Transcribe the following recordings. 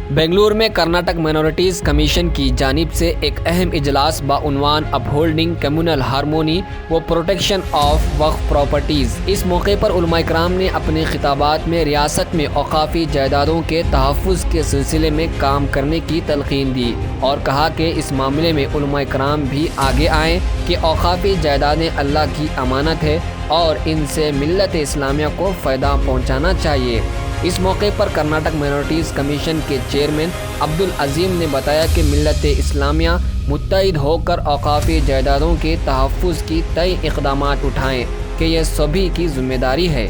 बेंगलुरु में Karnataka minorities commission की जानिब से एक अहम इजलास बाउनवान अपहोल्डिंग कम्युनल हारमोनी व प्रोटेक्शन ऑफ वक्फ प्रॉपर्टीज़। इस मौके पर उलमा इकराम ने अपने खिताबात में रियासत में औकाफ़ी जायदादों के तहफ़्फ़ुज़ के सिलसिले में काम करने की तलक़ीन दी और कहा कि इस मामले में उलमा इकराम भी आगे आएँ कि औकाफ़ी जायदादें अल्लाह की अमानत है और इनसे मिल्लत इस्लामिया को फ़ायदा पहुँचाना चाहिए। इस मौके पर कर्नाटक माइनॉरिटीज़ कमीशन के चेयरमैन अब्दुल अजीम ने बताया कि मिल्लत इस्लामिया मुत्तहिद होकर औकाफ़ी जायदादों के तहफ़्फ़ुज़ की तय इक़दाम उठाएँ कि यह सभी की जिम्मेदारी है।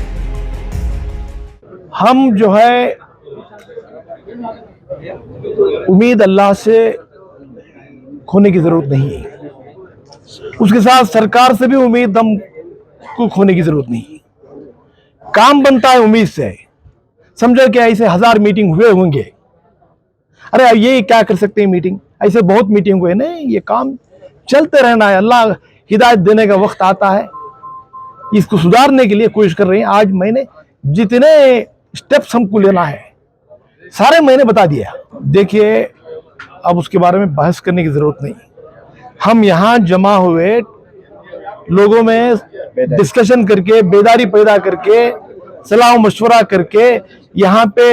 हम जो है उम्मीद अल्लाह से खोने की ज़रूरत नहीं है, उसके साथ सरकार से भी उम्मीद हमको खोने की ज़रूरत नहीं है। काम बनता है उम्मीद से। समझो कि ऐसे 1000 मीटिंग हुए होंगे, अरे ये क्या कर सकते हैं मीटिंग, ऐसे बहुत मीटिंग हुए। नहीं, ये काम चलते रहना है। अल्लाह हिदायत देने का वक्त आता है, इसको सुधारने के लिए कोशिश कर रहे हैं। आज मैंने जितने स्टेप्स हमको लेना है सारे मैंने बता दिया। देखिए, अब उसके बारे में बहस करने की जरूरत नहीं। हम यहाँ जमा हुए लोगों में डिस्कशन करके, बेदारी पैदा करके, सलाह मशवरा करके यहाँ पे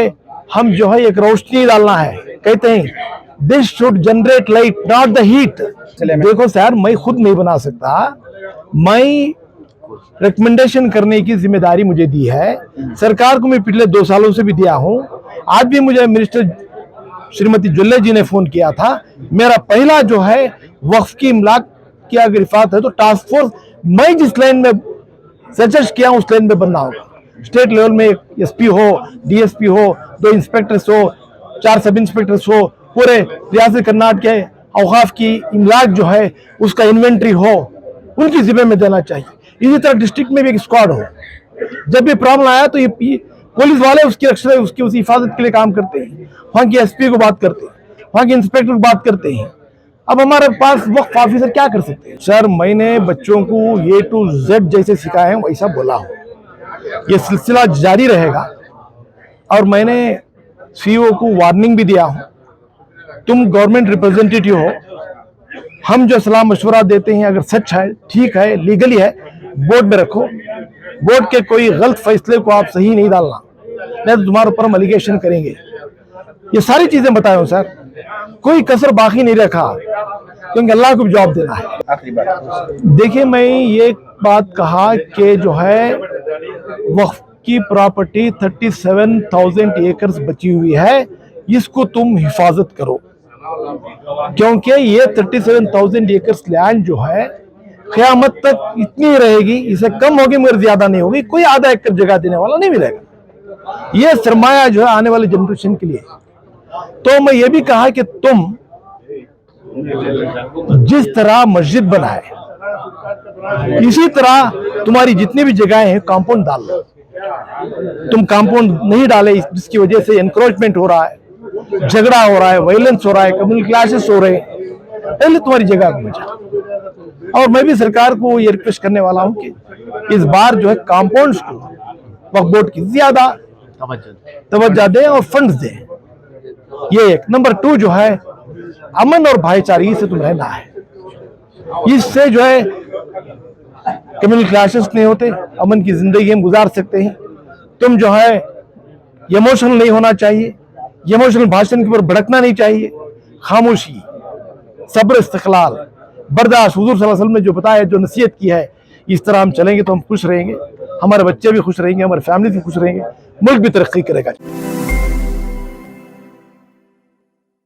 हम जो है एक रोशनी डालना है। कहते हैं this should generate light not the heat. देखो सर, मैं खुद नहीं बना सकता, मैं रिकमेंडेशन करने की जिम्मेदारी मुझे दी है। सरकार को मैं पिछले 2 सालों से भी दिया हूँ। आज भी मुझे मिनिस्टर श्रीमती जुल्ले जी ने फोन किया था। मेरा पहला जो है वक्फ की इमलाक की अगर इफात है तो टास्क फोर्स मैं जिस लाइन में सजेस्ट किया उस लाइन में बनना होगा। स्टेट लेवल में एसपी हो, डीएसपी हो, 2 इंस्पेक्टर्स हो, 4 सब इंस्पेक्टर्स हो, पूरे रियासत कर्नाटक के औकाफ की इमलाक जो है उसका इन्वेंट्री हो, उनकी जिम्मे में देना चाहिए। इसी तरह डिस्ट्रिक्ट में भी एक स्क्वाड हो। जब भी प्रॉब्लम आया तो ये पुलिस वाले उसकी रक्षा, उसकी हिफाजत के लिए काम करते हैं। वहाँ की एसपी को बात करते हैं, वहाँ के इंस्पेक्टर को बात करते हैं। अब हमारे पास वक्फ ऑफिसर क्या कर सकते हैं? सर, मैंने बच्चों को A to Z जैसे सिखाए हैं वैसा बोला हूँ। ये सिलसिला जारी रहेगा और मैंने सीईओ को वार्निंग भी दिया हूँ। तुम गवर्नमेंट रिप्रेजेंटेटिव हो, हम जो सलाह मशवरा देते हैं अगर सच है, ठीक है, लीगली है, बोर्ड में रखो। बोर्ड के कोई गलत फैसले को आप सही नहीं डालना, नहीं तो तुम्हारे ऊपर हम एलिगेशन करेंगे। ये सारी चीजें बताए हो सर, कोई कसर बाकी नहीं रखा, क्योंकि अल्लाह को भी जवाब देना है। आखिरी बात देखिए, मैं ये बात कहा कि जो है वक्फ की प्रॉपर्टी 37,000 एकर्स बची हुई है, इसको तुम हिफाजत करो, क्योंकि ये 37,000 एकर्स लैंड जो है क़यामत तक इतनी रहेगी, इससे कम होगी मगर ज्यादा नहीं होगी। कोई आधा एकड़ जगह देने वाला नहीं मिलेगा। ये सरमाया जो है आने वाले जनरेशन के लिए। तो मैं ये भी कहा कि तुम जिस तरह मस्जिद बनाए इसी तरह तुम्हारी जितनी भी जगहें हैं कंपाउंड डाल लो। तुम कंपाउंड नहीं डाले जिसकी वजह से एनक्रोचमेंट हो रहा है, झगड़ा हो रहा है, वायलेंस हो रहा है, कम्युनल क्लैशेस हो रहे हैं। पहले तुम्हारी जगह को बचा। और मैं भी सरकार को ये रिक्वेस्ट करने वाला हूं कि इस बार जो है कंपाउंड्स को वक्फ बोर्ड की ज्यादा तवज्जो दें और फंड्स दें। ये एक। नंबर 2 जो है अमन और भाईचारे से तुम रहना है। इससे जो है कम्युनल क्लैशेस नहीं होते, अमन की जिंदगी हम गुजार सकते हैं। तुम जो है इमोशनल नहीं होना चाहिए, इमोशनल भाषण के ऊपर भड़कना नहीं चाहिए। खामोशी, सब्र, इस्तिक़लाल, बर्दाश्त, हुजूर सल्लल्लाहु अलैहि वसल्लम ने जो बताया, जो नसीहत की है, इस तरह हम चलेंगे तो हम खुश रहेंगे, हमारे बच्चे भी खुश रहेंगे, हमारे फैमिली भी खुश रहेंगे, मुल्क भी तरक्की करेगा।